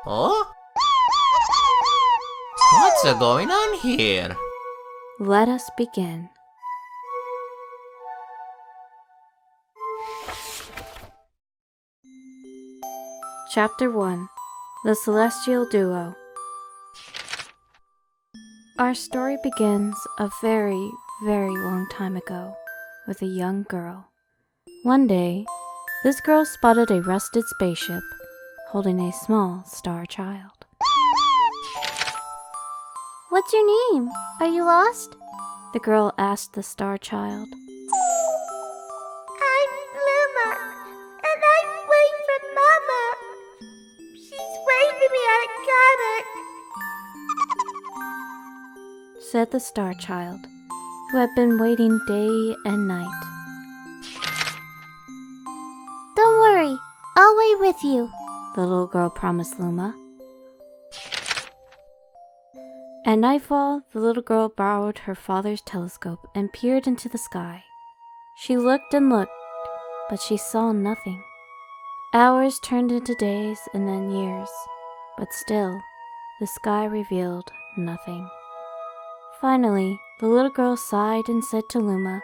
Oh? What's going on here? Let us begin. Chapter 1. The Celestial Duo. Our story begins a very, very long time ago with a young girl. One day, this girl spotted a rusted spaceship holding a small star child. "What's your name? Are you lost?" the girl asked the star child. "I'm Luma, and I'm waiting for Mama. She's waiting for me on a comet," said the star child, who had been waiting day and night. "Don't worry, I'll wait with you," the little girl promised Luma. At nightfall, the little girl borrowed her father's telescope and peered into the sky. She looked and looked, but she saw nothing. Hours turned into days and then years, but still, the sky revealed nothing. Finally, the little girl sighed and said to Luma,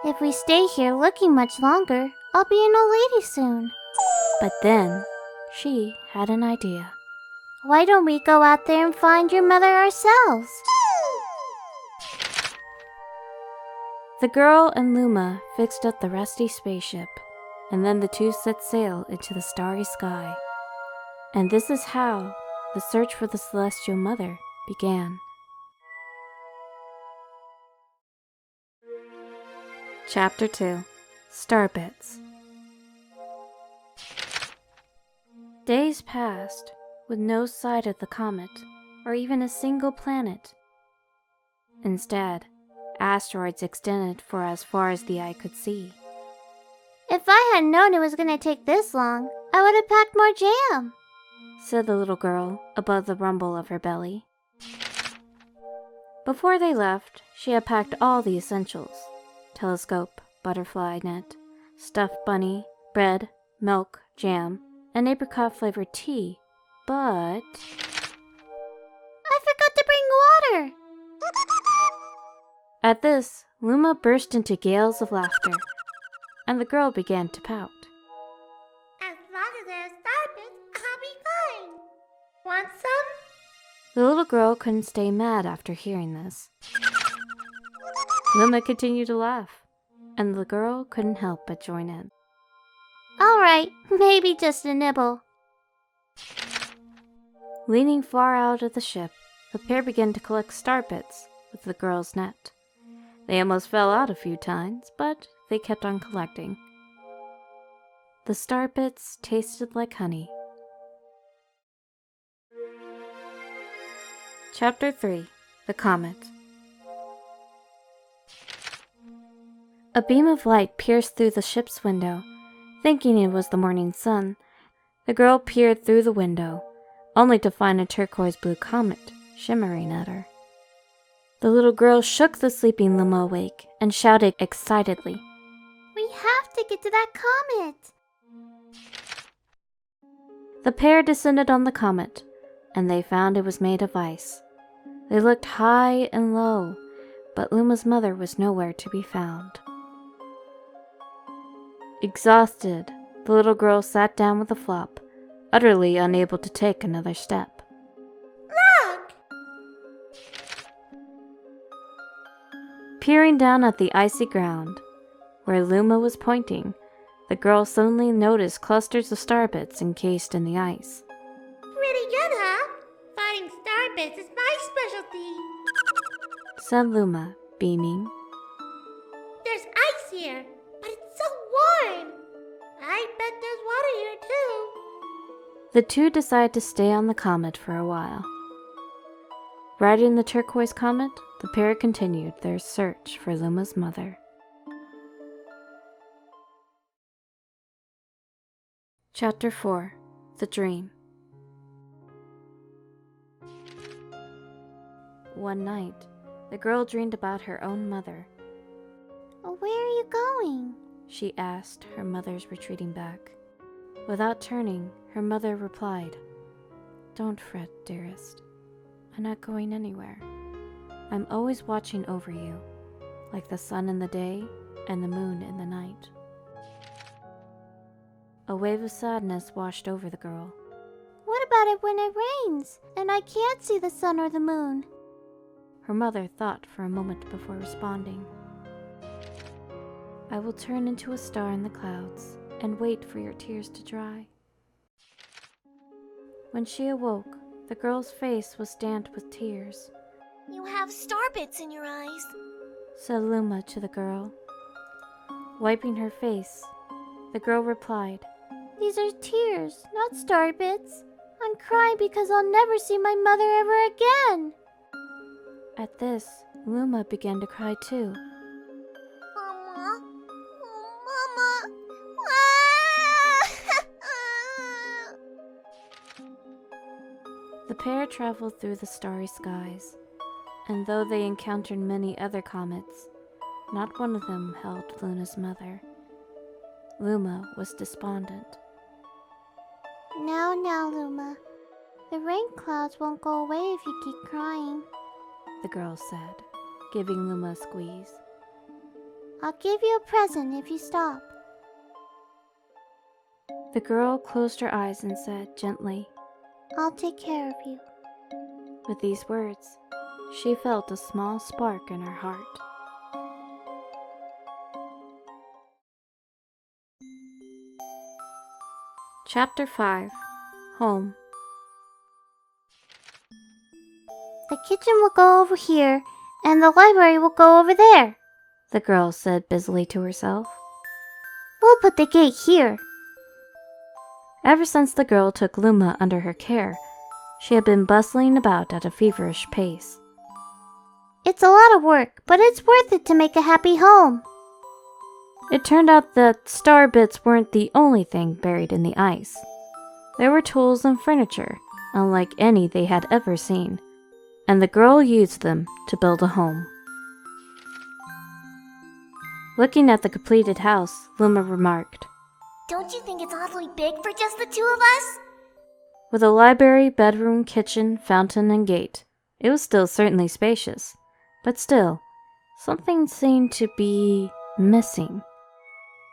"If we stay here looking much longer, I'll be an old lady soon." But then, she had an idea. "Why don't we go out there and find your mother ourselves?" The girl and Luma fixed up the rusty spaceship, and then the two set sail into the starry sky. And this is how the search for the Celestial Mother began. Chapter 2. Starbits. Days passed with no sight of the comet or even a single planet. Instead, asteroids extended for as far as the eye could see. "If I had known it was going to take this long, I would have packed more jam," said the little girl above the rumble of her belly. Before they left, she had packed all the essentials: telescope, butterfly net, stuffed bunny, bread, milk, jam, and apricot-flavored tea, but... "I forgot to bring water!" At this, Luma burst into gales of laughter, and the girl began to pout. "As long as there's starbits, I'll be fine. Want some?" The little girl couldn't stay mad after hearing this. Luma continued to laugh, and the girl couldn't help but join in. "All right, maybe just a nibble." Leaning far out of the ship, the pair began to collect starbits with the girl's net. They almost fell out a few times, but they kept on collecting. The starbits tasted like honey. Chapter 3. The Comet. A beam of light pierced through the ship's window. Thinking it was the morning sun, the girl peered through the window, only to find a turquoise blue comet shimmering at her. The little girl shook the sleeping Luma awake and shouted excitedly, "We have to get to that comet!" The pair descended on the comet, and they found it was made of ice. They looked high and low, but Luma's mother was nowhere to be found. Exhausted, the little girl sat down with a flop, utterly unable to take another step. "Look!" Peering down at the icy ground, where Luma was pointing, the girl suddenly noticed clusters of starbits encased in the ice. "Pretty good, huh? Finding starbits is my specialty," said Luma, beaming. "There's ice here, but it's so warm. I bet there's water here too." The two decided to stay on the comet for a while. Riding the turquoise comet, the pair continued their search for Luma's mother. Chapter 4. The Dream. One night, the girl dreamed about her own mother. "Where are you going?" she asked her mother's retreating back. Without turning, her mother replied, Don't fret, dearest. I'm not going anywhere. I'm always watching over you, like the sun in the day and the moon in the night. A wave of sadness washed over the girl. What about it when it rains and I can't see the sun or the moon? Her mother thought for a moment before responding. I will turn into a star in the clouds and wait for your tears to dry. When she awoke, the girl's face was damped with tears. You have star bits in your eyes, Said Luma to the girl. Wiping her face, the girl replied, These are tears, not star bits. I'm crying because I'll never see my mother ever again. At this, Luma began to cry too. Mama. Mama. The pair traveled through the starry skies, and though they encountered many other comets, not one of them held Luna's mother. Luma was despondent. Now, Luma. The rain clouds won't go away if you keep crying. The girl said, giving Luma a squeeze. I'll give you a present if you stop. The girl closed her eyes and said gently, I'll take care of you. with these words, she felt a small spark in her heart. Chapter 5. Home. The kitchen will go over here, and the library will go over there. The girl said busily to herself. We'll put the gate here. Ever since the girl took Luma under her care, she had been bustling about at a feverish pace. It's a lot of work, but it's worth it to make a happy home. It turned out that star bits weren't the only thing buried in the ice. There were tools and furniture, unlike any they had ever seen, and the girl used them to build a home. Looking at the completed house, Luma remarked, Don't you think it's awfully big for just the two of us? with a library, bedroom, kitchen, fountain, and gate, it was still certainly spacious, but still, something seemed to be missing.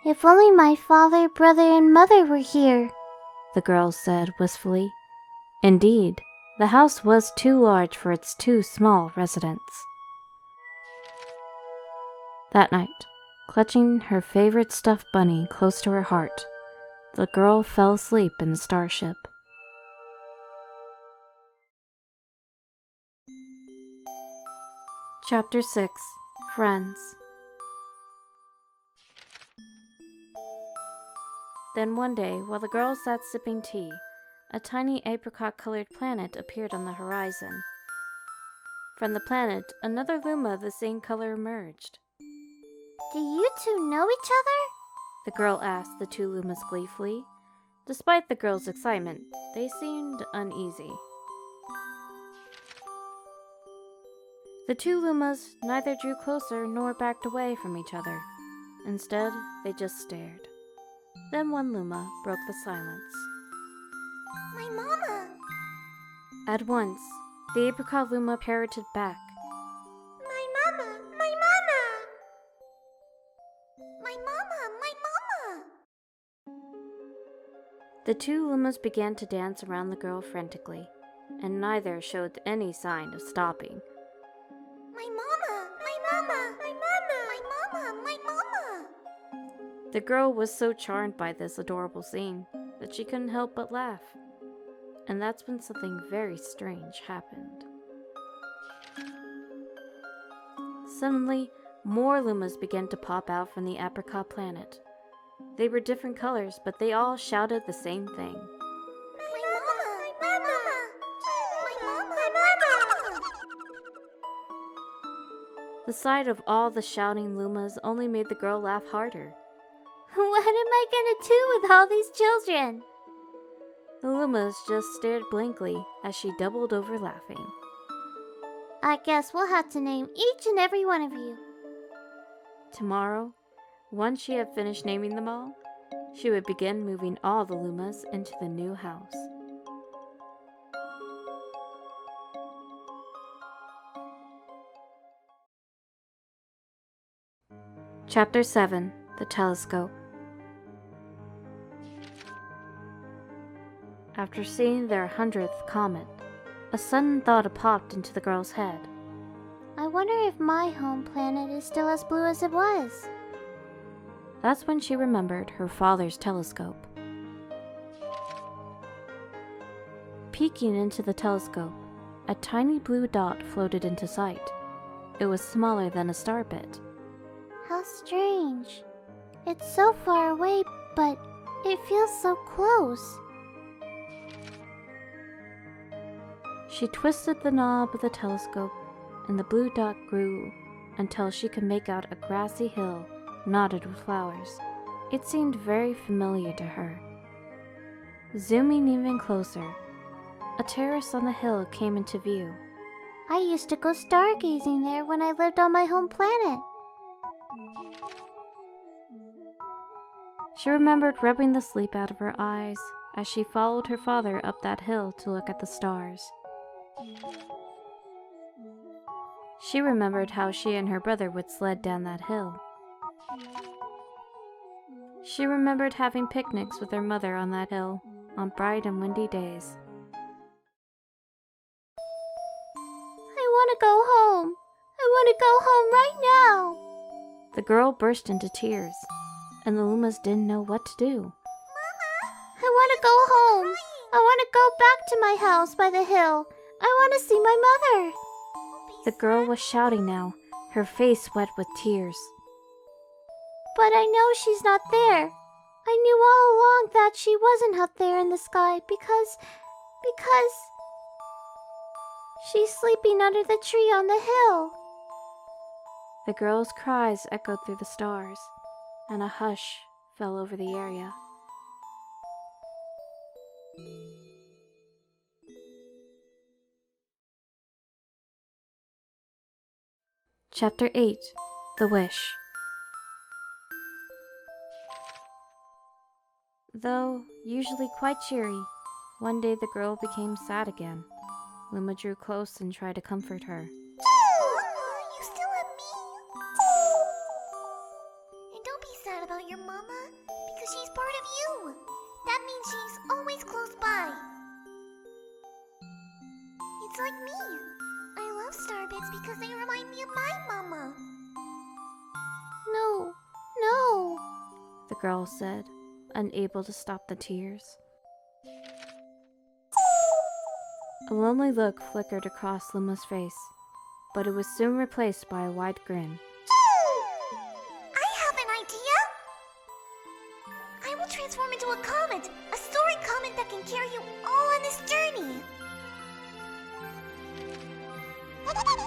If only my father, brother, and mother were here. The girl said wistfully. Indeed, the house was too large for its two small residents. That night, clutching her favorite stuffed bunny close to her heart, the girl fell asleep in the starship. Chapter 6. Friends. Then one day, while the girl sat sipping tea, a tiny apricot-colored planet appeared on the horizon. From the planet, another Luma of the same color emerged. Do you two know each other? The girl asked the two Lumas gleefully. Despite the girl's excitement, they seemed uneasy. The two Lumas neither drew closer nor backed away from each other. Instead, they just stared. Then one Luma broke the silence. My mama. At once, the apricot Luma parroted back. My mama. My mama. My mama. My mama. The two Lumas began to dance around the girl frantically, and neither showed any sign of stopping. My mama. My mama. My mama. My mama. My mama. The girl was so charmed by this adorable scene that she couldn't help but laugh. And that's when something very strange happened. Suddenly, more Lumas began to pop out from the apricot planet. They were different colors, but they all shouted the same thing. My mama. My mama. My mama. My mama. The sight of all the shouting Lumas only made the girl laugh harder. What am I gonna do with all these children? The Lumas just stared blankly as she doubled over laughing. I guess we'll have to name each and every one of you. Tomorrow, once she had finished naming them all, she would begin moving all the Lumas into the new house. Chapter 7: The Telescope. After seeing their 100th comet, a sudden thought popped into the girl's head. I wonder if my home planet is still as blue as it was. That's when she remembered her father's telescope. Peeking into the telescope, a tiny blue dot floated into sight. It was smaller than a star bit. How strange. It's so far away, but it feels so close. She twisted the knob of the telescope, and the blue dot grew until she could make out a grassy hill knotted with flowers. It seemed very familiar to her. Zooming even closer, a terrace on the hill came into view. I used to go stargazing there when I lived on my home planet. She remembered rubbing the sleep out of her eyes as she followed her father up that hill to look at the stars. She remembered how she and her brother would sled down that hill. She remembered having picnics with her mother on that hill on bright and windy days. I want to go home. I want to go home right now. The girl burst into tears, and the Lumas didn't know what to do. I want to go home. I want to go back to my house by the hill. I want to see my mother. The girl was shouting now, her face wet with tears. But I know she's not there. I knew all along that she wasn't up there in the sky because she's sleeping under the tree on the hill. The girl's cries echoed through the stars, and a hush fell over the area. Chapter 8: The Wish. Though usually quite cheery, one day the girl became sad again. Luma drew close and tried to comfort her. You still have me? And don't be sad about your mama, because she's part of you. That means she's always close by. It's like me. I love starbits because they remind me of my mama. No, no, The girl said, unable to stop the tears. A lonely look flickered across Luma's face, but it was soon replaced by a wide grin. I have an idea! I will transform into a comet, a story comet that can carry you all on this journey.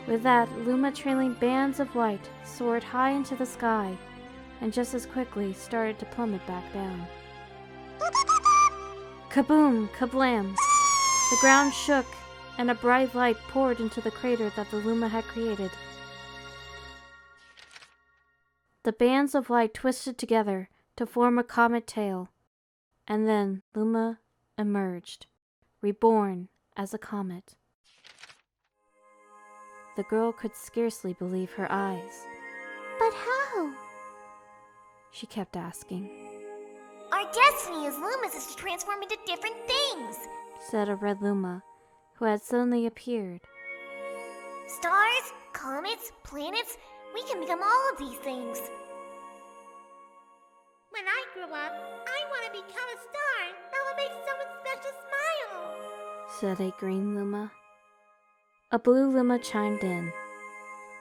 With that, Luma, trailing bands of light, soared high into the sky, and just as quickly started to plummet back down. Kaboom! Kablam! The ground shook, and a bright light poured into the crater that the Luma had created. The bands of light twisted together to form a comet tail, and then Luma emerged, reborn as a comet. The girl could scarcely believe her eyes. But how? She kept asking. Our destiny as Lumas is to transform into different things. Said a red Luma, who had suddenly appeared. Stars, comets, planets, we can become all of these things. When I grow up, I want to become a star that will make someone special smile. Said a green Luma. A blue Luma chimed in.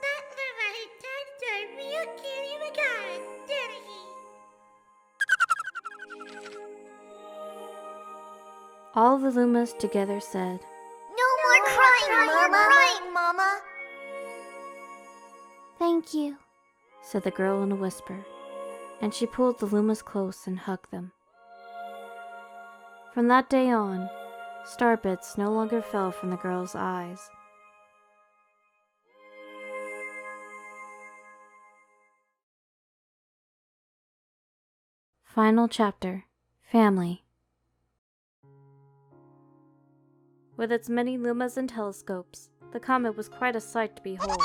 That Luma who turned to a real cutie macaron, didn't he? All the Lumas together said, No more crying, Mama. Thank you, said the girl in a whisper, and she pulled the Lumas close and hugged them. From that day on, star bits no longer fell from the girl's eyes. Final chapter: Family. With its many Lumas and telescopes, the comet was quite a sight to behold.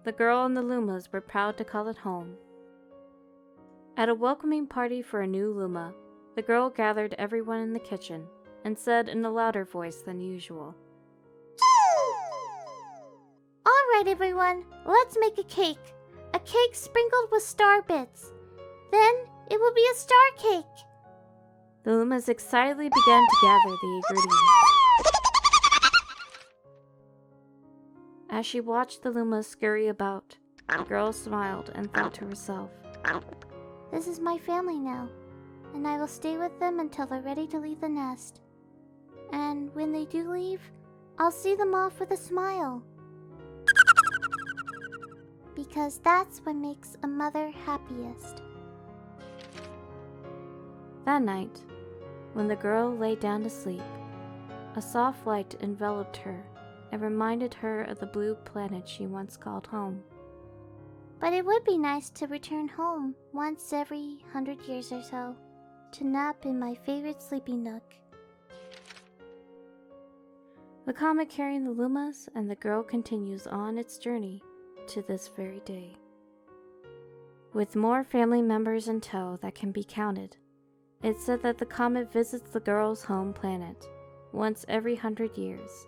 The girl and the Lumas were proud to call it home. At a welcoming party for a new Luma, the girl gathered everyone in the kitchen and said in a louder voice than usual, Alright everyone, let's make a cake. A cake sprinkled with star bits. Then it will be a star cake. The Lumas excitedly began to gather the ingredients. As she watched the Lumas scurry about, the girl smiled and thought to herself, This is my family now, and I will stay with them until they're ready to leave the nest. And when they do leave, I'll see them off with a smile. Because that's what makes a mother happiest. That night, when the girl lay down to sleep, a soft light enveloped her and reminded her of the blue planet she once called home. But it would be nice to return home once every 100 years or so, to nap in my favorite sleeping nook. The comet carrying the Lumas and the girl continues on its journey to this very day. With more family members in tow that can be counted, it's said that the comet visits the girl's home planet once every 100 years,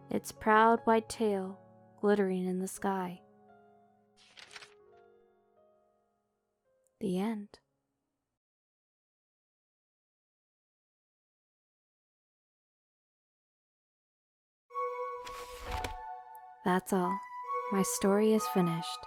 its proud white tail glittering in the sky. The end. That's all. My story is finished.